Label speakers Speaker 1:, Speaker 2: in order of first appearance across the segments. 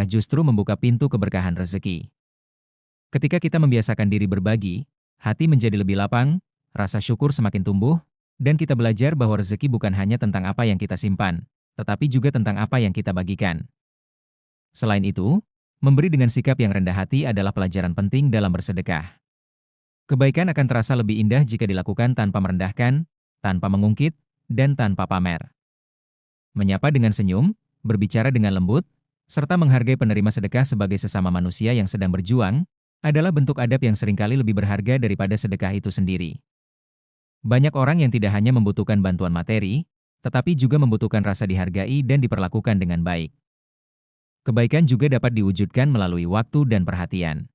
Speaker 1: justru membuka pintu keberkahan rezeki. Ketika kita membiasakan diri berbagi, hati menjadi lebih lapang, rasa syukur semakin tumbuh, dan kita belajar bahwa rezeki bukan hanya tentang apa yang kita simpan, tetapi juga tentang apa yang kita bagikan. Selain itu, memberi dengan sikap yang rendah hati adalah pelajaran penting dalam bersedekah. Kebaikan akan terasa lebih indah jika dilakukan tanpa merendahkan, tanpa mengungkit, dan tanpa pamer. Menyapa dengan senyum, berbicara dengan lembut, serta menghargai penerima sedekah sebagai sesama manusia yang sedang berjuang, adalah bentuk adab yang seringkali lebih berharga daripada sedekah itu sendiri. Banyak orang yang tidak hanya membutuhkan bantuan materi, tetapi juga membutuhkan rasa dihargai dan diperlakukan dengan baik. Kebaikan juga dapat diwujudkan melalui waktu dan perhatian.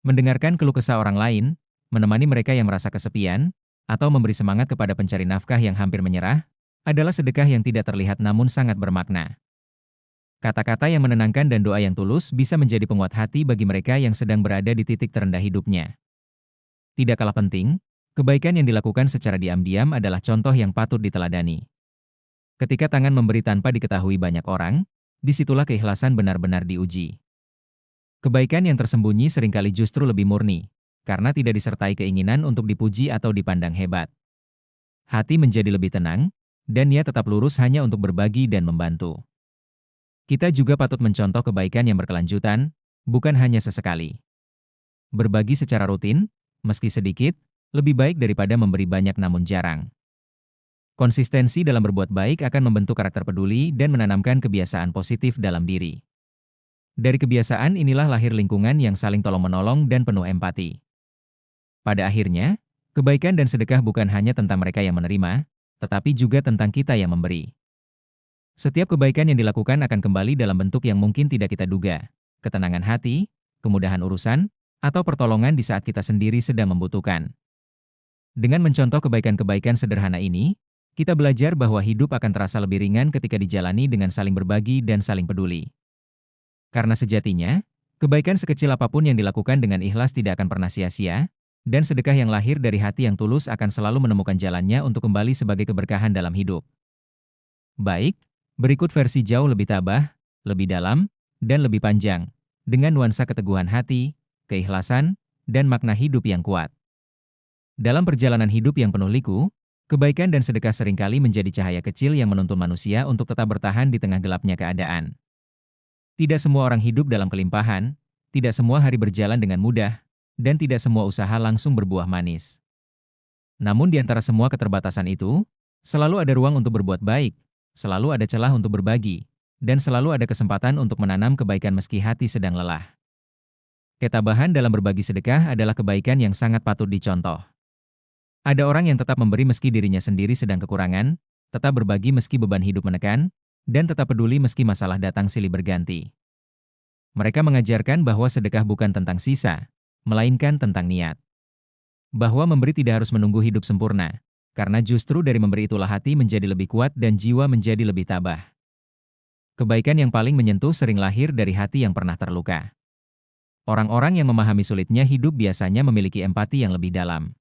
Speaker 1: Mendengarkan keluh kesah orang lain, menemani mereka yang merasa kesepian, atau memberi semangat kepada pencari nafkah yang hampir menyerah, adalah sedekah yang tidak terlihat namun sangat bermakna. Kata-kata yang menenangkan dan doa yang tulus bisa menjadi penguat hati bagi mereka yang sedang berada di titik terendah hidupnya. Tidak kalah penting, kebaikan yang dilakukan secara diam-diam adalah contoh yang patut diteladani. Ketika tangan memberi tanpa diketahui banyak orang, disitulah keikhlasan benar-benar diuji. Kebaikan yang tersembunyi seringkali justru lebih murni, karena tidak disertai keinginan untuk dipuji atau dipandang hebat. Hati menjadi lebih tenang, dan niat tetap lurus hanya untuk berbagi dan membantu. Kita juga patut mencontoh kebaikan yang berkelanjutan, bukan hanya sesekali. Berbagi secara rutin, meski sedikit, lebih baik daripada memberi banyak namun jarang. Konsistensi dalam berbuat baik akan membentuk karakter peduli dan menanamkan kebiasaan positif dalam diri. Dari kebiasaan inilah lahir lingkungan yang saling tolong-menolong dan penuh empati. Pada akhirnya, kebaikan dan sedekah bukan hanya tentang mereka yang menerima, tetapi juga tentang kita yang memberi. Setiap kebaikan yang dilakukan akan kembali dalam bentuk yang mungkin tidak kita duga, ketenangan hati, kemudahan urusan, atau pertolongan di saat kita sendiri sedang membutuhkan. Dengan mencontoh kebaikan-kebaikan sederhana ini, kita belajar bahwa hidup akan terasa lebih ringan ketika dijalani dengan saling berbagi dan saling peduli. Karena sejatinya, kebaikan sekecil apapun yang dilakukan dengan ikhlas tidak akan pernah sia-sia, dan sedekah yang lahir dari hati yang tulus akan selalu menemukan jalannya untuk kembali sebagai keberkahan dalam hidup. Baik, berikut versi jauh lebih tabah, lebih dalam, dan lebih panjang, dengan nuansa keteguhan hati, keikhlasan, dan makna hidup yang kuat. Dalam perjalanan hidup yang penuh liku, kebaikan dan sedekah seringkali menjadi cahaya kecil yang menuntun manusia untuk tetap bertahan di tengah gelapnya keadaan. Tidak semua orang hidup dalam kelimpahan, tidak semua hari berjalan dengan mudah, dan tidak semua usaha langsung berbuah manis. Namun di antara semua keterbatasan itu, selalu ada ruang untuk berbuat baik, selalu ada celah untuk berbagi, dan selalu ada kesempatan untuk menanam kebaikan meski hati sedang lelah. Ketabahan dalam berbagi sedekah adalah kebaikan yang sangat patut dicontoh. Ada orang yang tetap memberi meski dirinya sendiri sedang kekurangan, tetap berbagi meski beban hidup menekan, dan tetap peduli meski masalah datang silih berganti. Mereka mengajarkan bahwa sedekah bukan tentang sisa, melainkan tentang niat. Bahwa memberi tidak harus menunggu hidup sempurna, karena justru dari memberi itulah hati menjadi lebih kuat dan jiwa menjadi lebih tabah. Kebaikan yang paling menyentuh sering lahir dari hati yang pernah terluka. Orang-orang yang memahami sulitnya hidup biasanya memiliki empati yang lebih dalam.